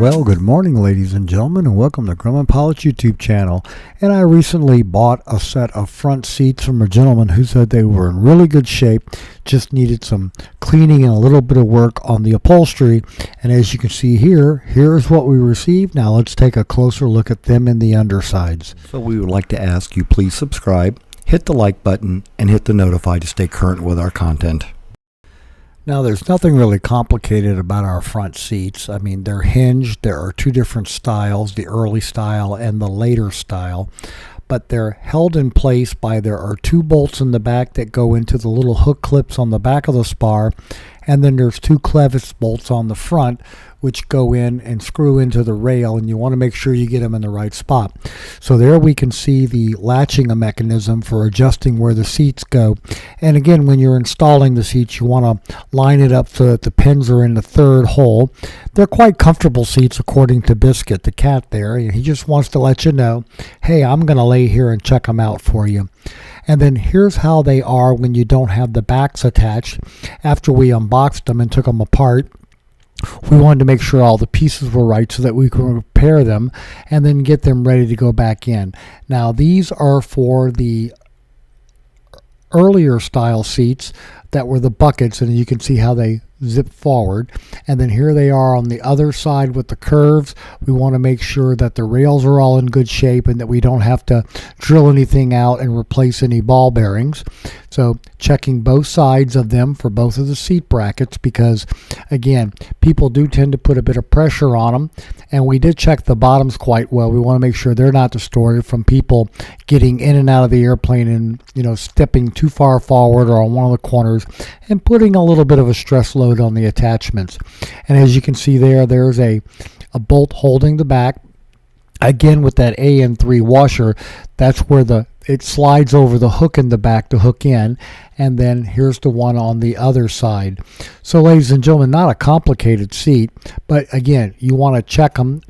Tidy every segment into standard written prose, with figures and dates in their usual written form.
Well, good morning, ladies and gentlemen, and welcome to Grumman Pilots YouTube channel. And I recently bought a set of front seats from a gentleman who said they were in really good shape, just needed some cleaning and a little bit of work on the upholstery. And as you can see here, here's what we received. Now let's take a closer look at them in the undersides. So we would like to ask you please subscribe, hit the like button, and hit the notify to stay current with our content. Now, there's nothing really complicated about our front seats. I mean, they're hinged. There are two different styles, the early style and the later style. But they're held in place by, there are two bolts in the back that go into the little hook clips on the back of the spar. And then there's two clevis bolts on the front, which go in and screw into the rail, and you want to make sure you get them in the right spot. So there we can see the latching mechanism for adjusting where the seats go. And again, when you're installing the seats, you want to line it up so that the pins are in the third hole. They're quite comfortable seats according to Biscuit, the cat there. He just wants to let you know, hey, I'm going to lay here and check them out for you. And then here's how they are when you don't have the backs attached. After we unboxed them and took them apart, we wanted to make sure all the pieces were right so that we could repair them and then get them ready to go back in. Now these are for the earlier style seats that were the buckets, and you can see how they zip forward. And then here they are on the other side with the curves. We want to make sure that the rails are all in good shape and that we don't have to drill anything out and replace any ball bearings. So checking both sides of them for both of the seat brackets, because again, people do tend to put a bit of pressure on them, and we did check the bottoms quite well. We want to make sure they're not distorted from people getting in and out of the airplane and stepping too far forward or on one of the corners and putting a little bit of a stress load on the attachments. And as you can see there's a bolt holding the back. Again, with that AN3 washer, that's where it slides over the hook in the back to hook in. And then here's the one on the other side. So ladies and gentlemen, not a complicated seat, but again, you want to check them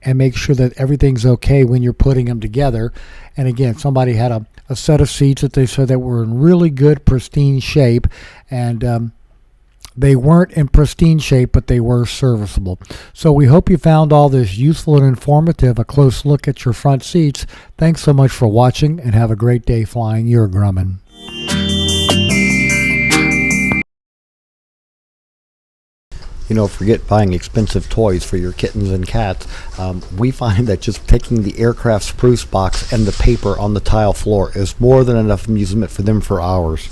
and make sure that everything's okay when you're putting them together. And again, somebody had a set of seats that they said that were in really good, pristine shape, and they weren't in pristine shape, but they were serviceable. So we hope you found all this useful and informative, a close look at your front seats. Thanks so much for watching, and have a great day flying your Grumman. Forget buying expensive toys for your kittens and cats. We find that just taking the aircraft spruce box and the paper on the tile floor is more than enough amusement for them for hours.